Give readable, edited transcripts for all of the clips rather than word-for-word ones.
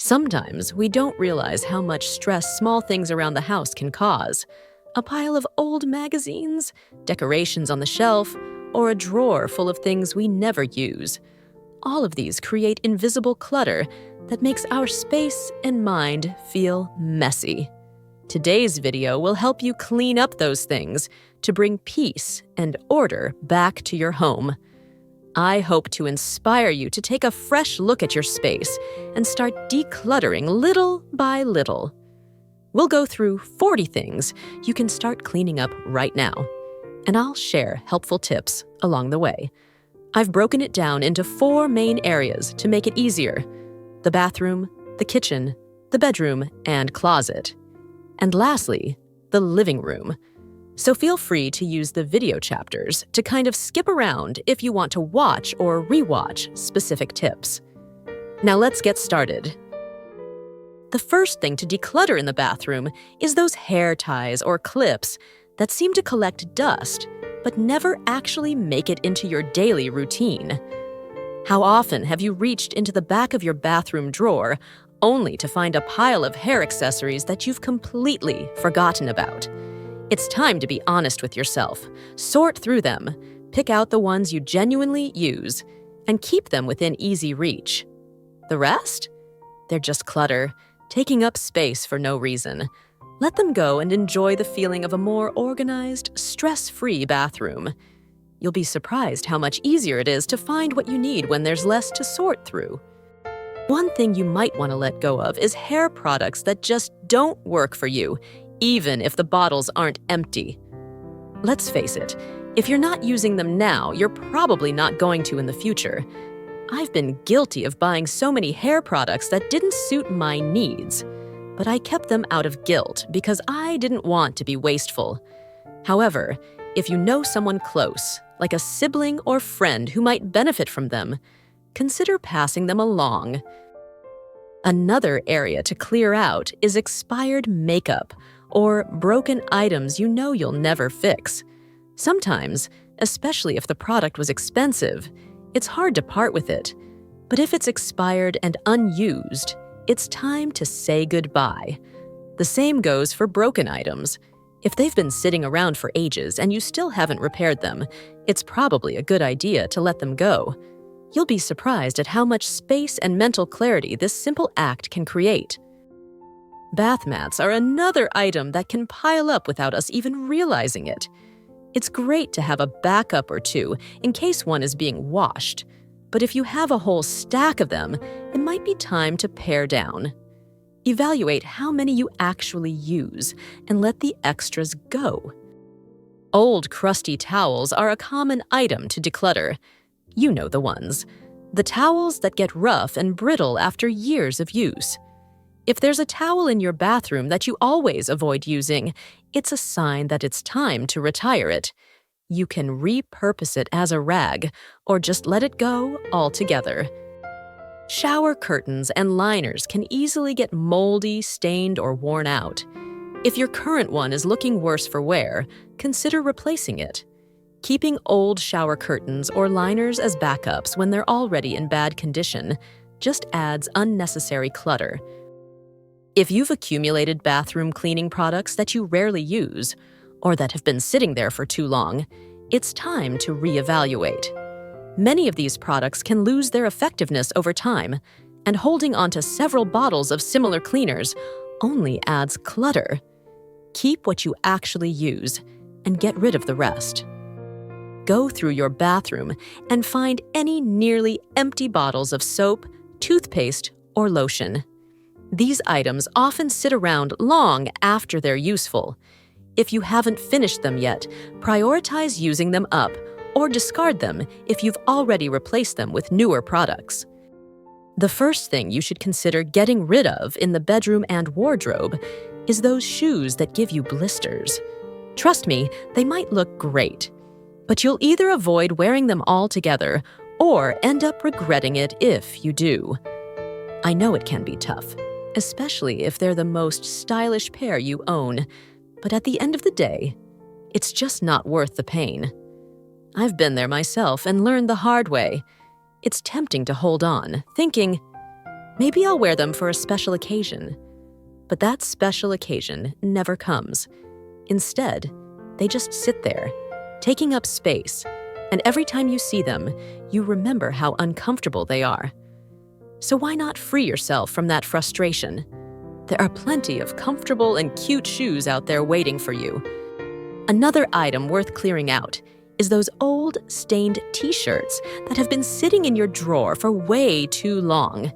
Sometimes we don't realize how much stress small things around the house can cause. A pile of old magazines, decorations on the shelf, or a drawer full of things we never use. All of these create invisible clutter that makes our space and mind feel messy. Today's video will help you clean up those things to bring peace and order back to your home. I hope to inspire you to take a fresh look at your space and start decluttering little by little. We'll go through 40 things you can start cleaning up right now, and I'll share helpful tips along the way. I've broken it down into 4 main areas to make it easier: the bathroom, the kitchen, the bedroom, and closet. And lastly, the living room. So feel free to use the video chapters to kind of skip around if you want to watch or rewatch specific tips. Now let's get started. The first thing to declutter in the bathroom is those hair ties or clips that seem to collect dust but never actually make it into your daily routine. How often have you reached into the back of your bathroom drawer only to find a pile of hair accessories that you've completely forgotten about? It's time to be honest with yourself. Sort through them, pick out the ones you genuinely use, and keep them within easy reach. The rest? They're just clutter, taking up space for no reason. Let them go and enjoy the feeling of a more organized, stress-free bathroom. You'll be surprised how much easier it is to find what you need when there's less to sort through. One thing you might want to let go of is hair products that just don't work for you, even if the bottles aren't empty. Let's face it, if you're not using them now, you're probably not going to in the future. I've been guilty of buying so many hair products that didn't suit my needs, but I kept them out of guilt because I didn't want to be wasteful. However, if you know someone close, like a sibling or friend who might benefit from them, consider passing them along. Another area to clear out is expired makeup or broken items you know you'll never fix. Sometimes, especially if the product was expensive, it's hard to part with it. But if it's expired and unused, it's time to say goodbye. The same goes for broken items. If they've been sitting around for ages and you still haven't repaired them, it's probably a good idea to let them go. You'll be surprised at how much space and mental clarity this simple act can create. Bath mats are another item that can pile up without us even realizing it. It's great to have a backup or two in case one is being washed, but if you have a whole stack of them, it might be time to pare down. Evaluate how many you actually use and let the extras go. Old crusty towels are a common item to declutter. You know the ones. The towels that get rough and brittle after years of use. If there's a towel in your bathroom that you always avoid using, it's a sign that it's time to retire it. You can repurpose it as a rag or just let it go altogether. Shower curtains and liners can easily get moldy, stained, or worn out. If your current one is looking worse for wear, consider replacing it. Keeping old shower curtains or liners as backups when they're already in bad condition just adds unnecessary clutter. If you've accumulated bathroom cleaning products that you rarely use, or that have been sitting there for too long, it's time to reevaluate. Many of these products can lose their effectiveness over time, and holding onto several bottles of similar cleaners only adds clutter. Keep what you actually use and get rid of the rest. Go through your bathroom and find any nearly empty bottles of soap, toothpaste, or lotion. These items often sit around long after they're useful. If you haven't finished them yet, prioritize using them up or discard them if you've already replaced them with newer products. The first thing you should consider getting rid of in the bedroom and wardrobe is those shoes that give you blisters. Trust me, they might look great, but you'll either avoid wearing them altogether or end up regretting it if you do. I know it can be tough, especially if they're the most stylish pair you own, but at the end of the day, it's just not worth the pain. I've been there myself and learned the hard way. It's tempting to hold on, thinking, Maybe I'll wear them for a special occasion. But that special occasion never comes. Instead, they just sit there, taking up space, and every time you see them, you remember how uncomfortable they are. So why not free yourself from that frustration? There are plenty of comfortable and cute shoes out there waiting for you. Another item worth clearing out is those old, stained t-shirts that have been sitting in your drawer for way too long.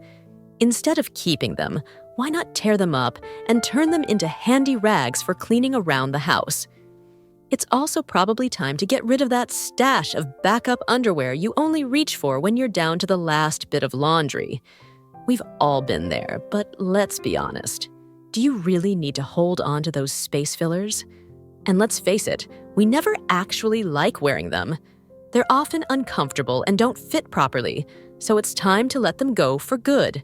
Instead of keeping them, why not tear them up and turn them into handy rags for cleaning around the house? It's also probably time to get rid of that stash of backup underwear you only reach for when you're down to the last bit of laundry. We've all been there, but let's be honest. Do you really need to hold on to those space fillers? And let's face it, we never actually like wearing them. They're often uncomfortable and don't fit properly, so it's time to let them go for good.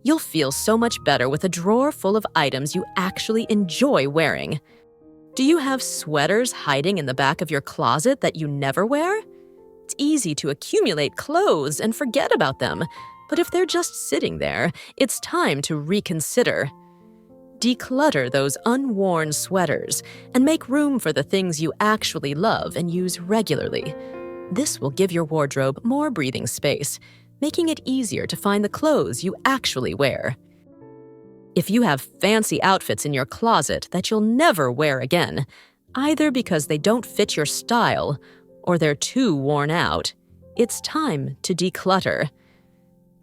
You'll feel so much better with a drawer full of items you actually enjoy wearing. Do you have sweaters hiding in the back of your closet that you never wear? It's easy to accumulate clothes and forget about them, but if they're just sitting there, it's time to reconsider. Declutter those unworn sweaters and make room for the things you actually love and use regularly. This will give your wardrobe more breathing space, making it easier to find the clothes you actually wear. If you have fancy outfits in your closet that you'll never wear again, either because they don't fit your style or they're too worn out, it's time to declutter.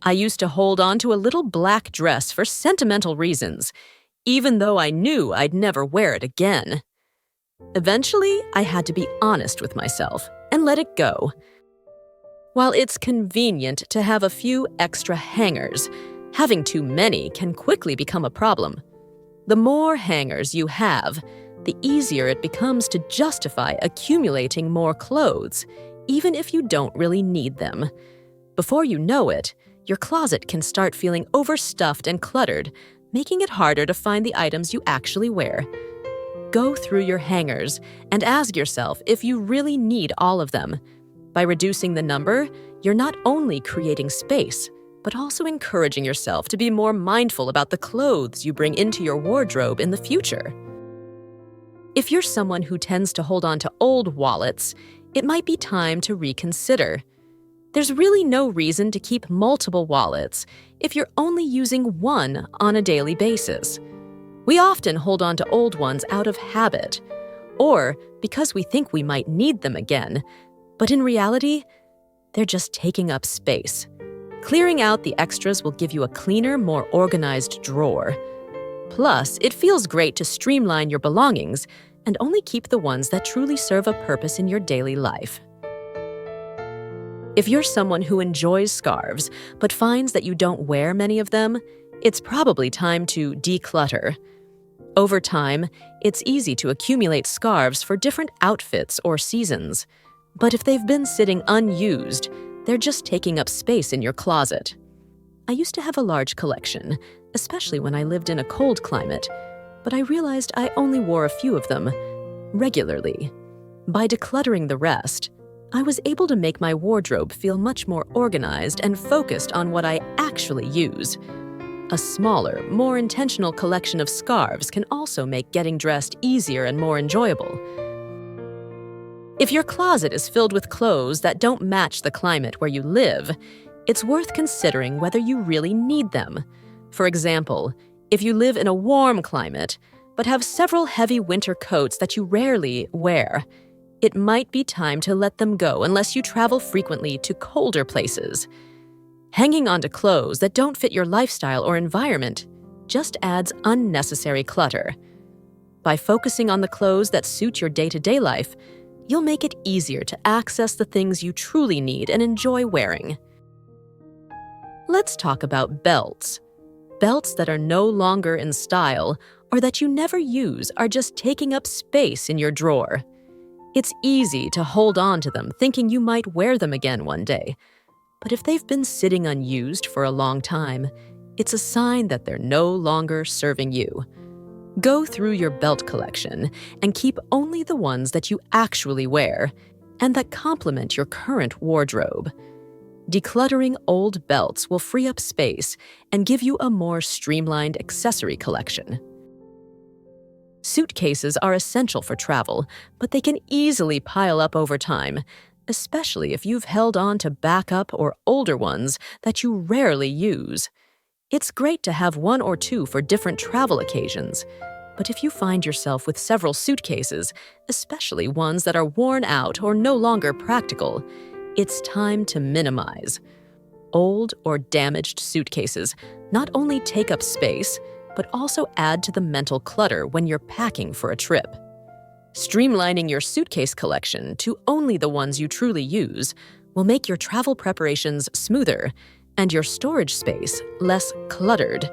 I used to hold on to a little black dress for sentimental reasons, even though I knew I'd never wear it again. Eventually, I had to be honest with myself and let it go. While it's convenient to have a few extra hangers, having too many can quickly become a problem. The more hangers you have, the easier it becomes to justify accumulating more clothes, even if you don't really need them. Before you know it, your closet can start feeling overstuffed and cluttered, making it harder to find the items you actually wear. Go through your hangers and ask yourself if you really need all of them. By reducing the number, you're not only creating space, but also encouraging yourself to be more mindful about the clothes you bring into your wardrobe in the future. If you're someone who tends to hold on to old wallets, it might be time to reconsider. There's really no reason to keep multiple wallets if you're only using one on a daily basis. We often hold on to old ones out of habit, or because we think we might need them again, but in reality, they're just taking up space. Clearing out the extras will give you a cleaner, more organized drawer. Plus, it feels great to streamline your belongings and only keep the ones that truly serve a purpose in your daily life. If you're someone who enjoys scarves but finds that you don't wear many of them, it's probably time to declutter. Over time, it's easy to accumulate scarves for different outfits or seasons. But if they've been sitting unused, they're just taking up space in your closet. I used to have a large collection, especially when I lived in a cold climate, but I realized I only wore a few of them regularly. By decluttering the rest, I was able to make my wardrobe feel much more organized and focused on what I actually use. A smaller, more intentional collection of scarves can also make getting dressed easier and more enjoyable. If your closet is filled with clothes that don't match the climate where you live, it's worth considering whether you really need them. For example, if you live in a warm climate, but have several heavy winter coats that you rarely wear, it might be time to let them go unless you travel frequently to colder places. Hanging onto clothes that don't fit your lifestyle or environment just adds unnecessary clutter. By focusing on the clothes that suit your day-to-day life, you'll make it easier to access the things you truly need and enjoy wearing. Let's talk about belts. Belts that are no longer in style or that you never use are just taking up space in your drawer. It's easy to hold on to them thinking you might wear them again one day. But if they've been sitting unused for a long time, it's a sign that they're no longer serving you. Go through your belt collection and keep only the ones that you actually wear and that complement your current wardrobe. Decluttering old belts will free up space and give you a more streamlined accessory collection. Suitcases are essential for travel, but they can easily pile up over time, especially if you've held on to backup or older ones that you rarely use. It's great to have one or two for different travel occasions, but if you find yourself with several suitcases, especially ones that are worn out or no longer practical, it's time to minimize. Old or damaged suitcases not only take up space, but also add to the mental clutter when you're packing for a trip. Streamlining your suitcase collection to only the ones you truly use will make your travel preparations smoother and your storage space less cluttered.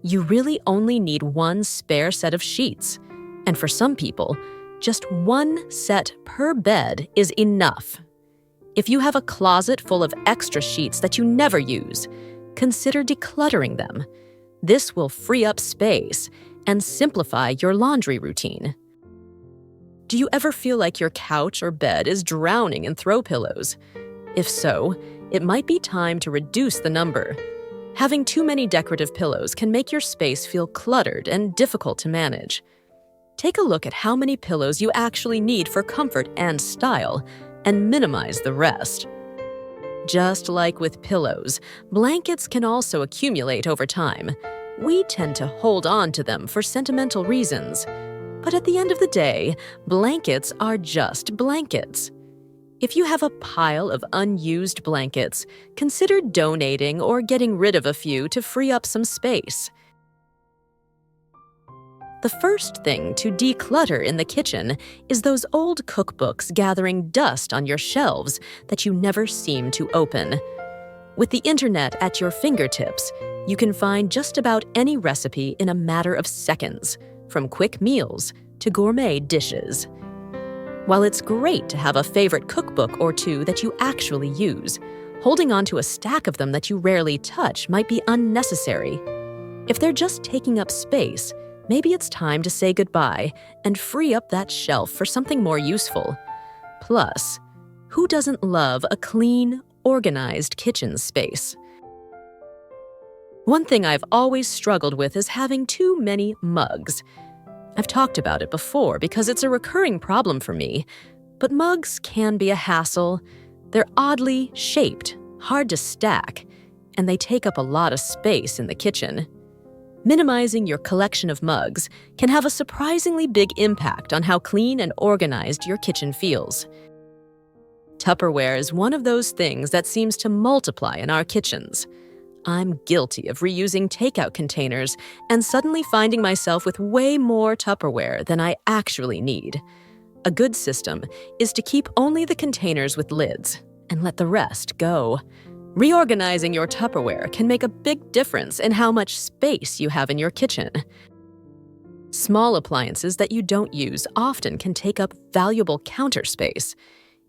You really only need one spare set of sheets, and for some people, just one set per bed is enough. If you have a closet full of extra sheets that you never use, consider decluttering them. This will free up space and simplify your laundry routine. Do you ever feel like your couch or bed is drowning in throw pillows? If so, it might be time to reduce the number. Having too many decorative pillows can make your space feel cluttered and difficult to manage. Take a look at how many pillows you actually need for comfort and style, and minimize the rest. Just like with pillows, blankets can also accumulate over time. We tend to hold on to them for sentimental reasons. But at the end of the day, blankets are just blankets. If you have a pile of unused blankets, consider donating or getting rid of a few to free up some space. The first thing to declutter in the kitchen is those old cookbooks gathering dust on your shelves that you never seem to open. With the internet at your fingertips, you can find just about any recipe in a matter of seconds, from quick meals to gourmet dishes. While it's great to have a favorite cookbook or two that you actually use, holding on to a stack of them that you rarely touch might be unnecessary. If they're just taking up space, maybe it's time to say goodbye and free up that shelf for something more useful. Plus, who doesn't love a clean, organized kitchen space? One thing I've always struggled with is having too many mugs. I've talked about it before because it's a recurring problem for me, but mugs can be a hassle. They're oddly shaped, hard to stack, and they take up a lot of space in the kitchen. Minimizing your collection of mugs can have a surprisingly big impact on how clean and organized your kitchen feels. Tupperware is one of those things that seems to multiply in our kitchens. I'm guilty of reusing takeout containers and suddenly finding myself with way more Tupperware than I actually need. A good system is to keep only the containers with lids and let the rest go. Reorganizing your Tupperware can make a big difference in how much space you have in your kitchen. Small appliances that you don't use often can take up valuable counter space.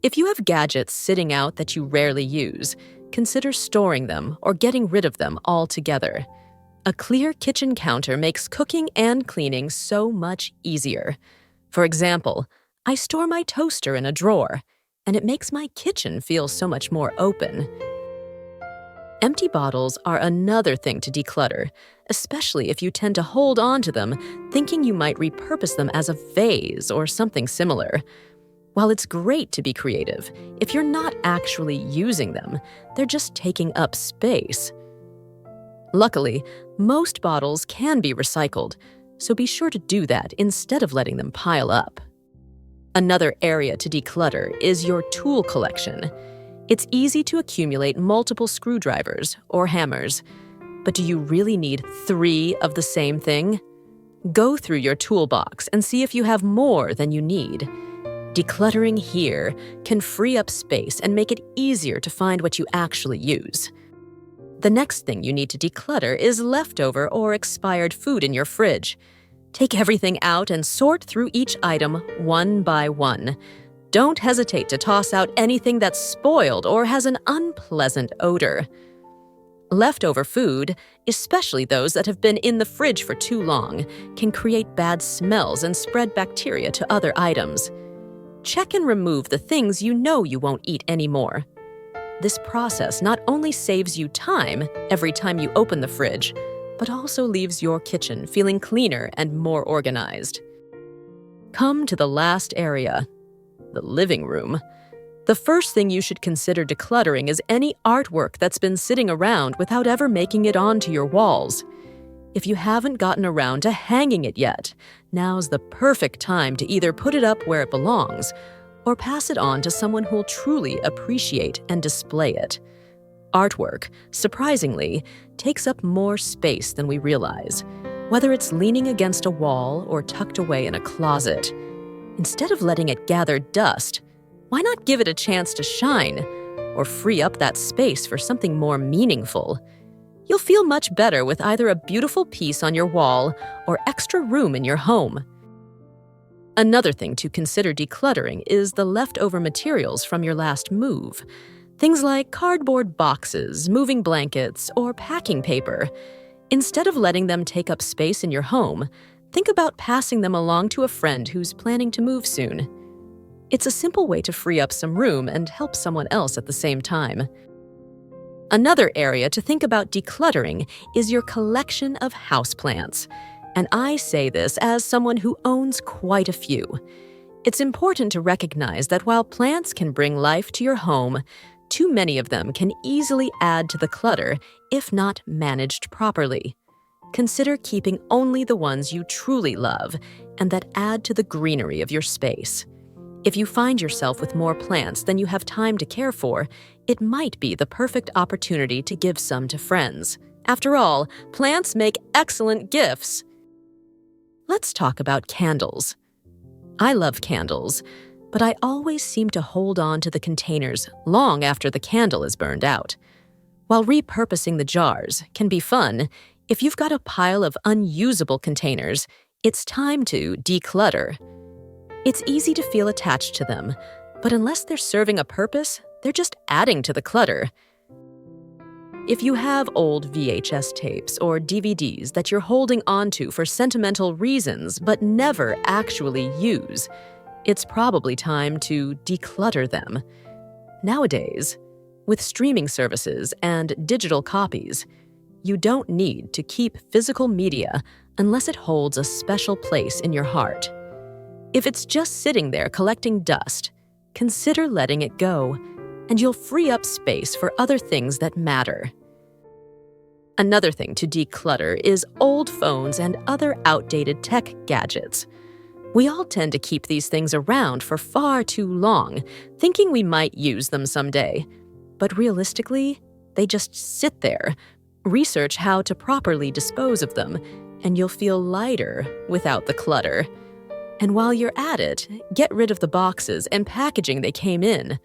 If you have gadgets sitting out that you rarely use, consider storing them or getting rid of them altogether. A clear kitchen counter makes cooking and cleaning so much easier. For example, I store my toaster in a drawer, and it makes my kitchen feel so much more open. Empty bottles are another thing to declutter, especially if you tend to hold on to them, thinking you might repurpose them as a vase or something similar. While it's great to be creative, if you're not actually using them, they're just taking up space. Luckily, most bottles can be recycled, so be sure to do that instead of letting them pile up. Another area to declutter is your tool collection. It's easy to accumulate multiple screwdrivers or hammers, but do you really need 3 of the same thing? Go through your toolbox and see if you have more than you need. Decluttering here can free up space and make it easier to find what you actually use. The next thing you need to declutter is leftover or expired food in your fridge. Take everything out and sort through each item one by one. Don't hesitate to toss out anything that's spoiled or has an unpleasant odor. Leftover food, especially those that have been in the fridge for too long, can create bad smells and spread bacteria to other items. Check and remove the things you know you won't eat anymore. This process not only saves you time every time you open the fridge, but also leaves your kitchen feeling cleaner and more organized. Come to the last area, the living room. The first thing you should consider decluttering is any artwork that's been sitting around without ever making it onto your walls. If you haven't gotten around to hanging it yet, now's the perfect time to either put it up where it belongs or pass it on to someone who'll truly appreciate and display it. Artwork, surprisingly, takes up more space than we realize, whether it's leaning against a wall or tucked away in a closet. Instead of letting it gather dust, why not give it a chance to shine or free up that space for something more meaningful? You'll feel much better with either a beautiful piece on your wall or extra room in your home. Another thing to consider decluttering is the leftover materials from your last move. Things like cardboard boxes, moving blankets, or packing paper. Instead of letting them take up space in your home, think about passing them along to a friend who's planning to move soon. It's a simple way to free up some room and help someone else at the same time. Another area to think about decluttering is your collection of houseplants. And I say this as someone who owns quite a few. It's important to recognize that while plants can bring life to your home, too many of them can easily add to the clutter if not managed properly. Consider keeping only the ones you truly love and that add to the greenery of your space. If you find yourself with more plants than you have time to care for, it might be the perfect opportunity to give some to friends. After all, plants make excellent gifts. Let's talk about candles. I love candles, but I always seem to hold on to the containers long after the candle is burned out. While repurposing the jars can be fun, if you've got a pile of unusable containers, it's time to declutter. It's easy to feel attached to them, but unless they're serving a purpose, they're just adding to the clutter. If you have old VHS tapes or DVDs that you're holding onto for sentimental reasons but never actually use, it's probably time to declutter them. Nowadays, with streaming services and digital copies, you don't need to keep physical media unless it holds a special place in your heart. If it's just sitting there collecting dust, consider letting it go, and you'll free up space for other things that matter. Another thing to declutter is old phones and other outdated tech gadgets. We all tend to keep these things around for far too long, thinking we might use them someday. But realistically, they just sit there. Research how to properly dispose of them, and you'll feel lighter without the clutter. And while you're at it, get rid of the boxes and packaging they came in.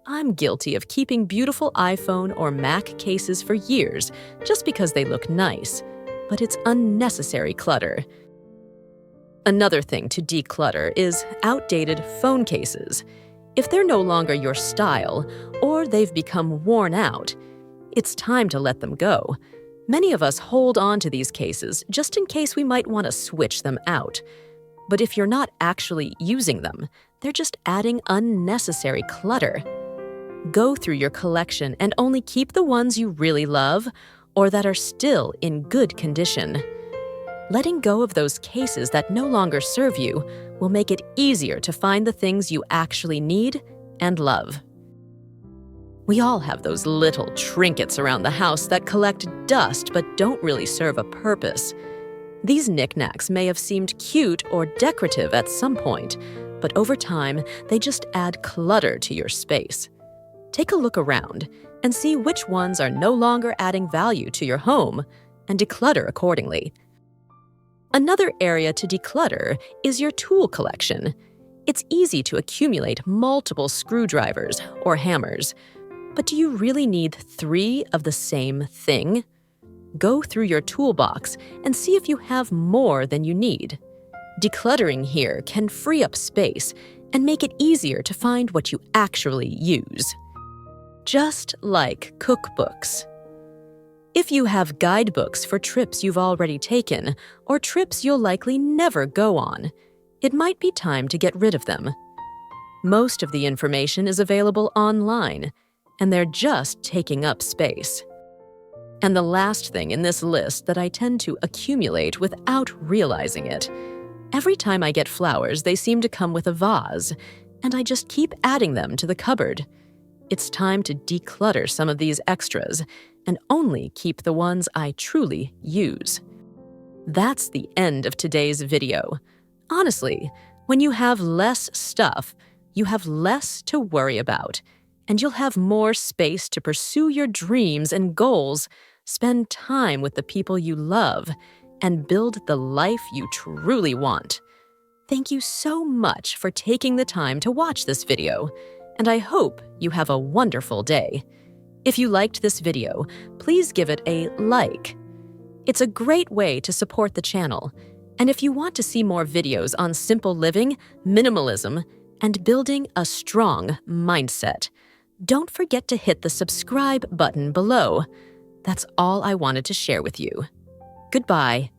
I'm guilty of keeping beautiful iPhone or Mac cases for years just because they look nice, but it's unnecessary clutter. Another thing to declutter is outdated phone cases. If they're no longer your style or they've become worn out, it's time to let them go. Many of us hold on to these cases just in case we might want to switch them out. But if you're not actually using them, they're just adding unnecessary clutter. Go through your collection and only keep the ones you really love or that are still in good condition. Letting go of those cases that no longer serve you will make it easier to find the things you actually need and love. We all have those little trinkets around the house that collect dust but don't really serve a purpose. These knickknacks may have seemed cute or decorative at some point, but over time, they just add clutter to your space. Take a look around and see which ones are no longer adding value to your home and declutter accordingly. Another area to declutter is your tool collection. It's easy to accumulate multiple screwdrivers or hammers, but do you really need 3 of the same thing? Go through your toolbox and see if you have more than you need. Decluttering here can free up space and make it easier to find what you actually use. Just like cookbooks. If you have guidebooks for trips you've already taken or trips you'll likely never go on, it might be time to get rid of them. Most of the information is available online. and they're just taking up space. And the last thing in this list that I tend to accumulate without realizing it. Every time I get flowers, they seem to come with a vase, and I just keep adding them to the cupboard. It's time to declutter some of these extras and only keep the ones I truly use. That's the end of today's video. Honestly, when you have less stuff, you have less to worry about, and you'll have more space to pursue your dreams and goals, spend time with the people you love, and build the life you truly want. Thank you so much for taking the time to watch this video, and I hope you have a wonderful day. If you liked this video, please give it a like. It's a great way to support the channel, and if you want to see more videos on simple living, minimalism, and building a strong mindset, don't forget to hit the subscribe button below. That's all I wanted to share with you. Goodbye.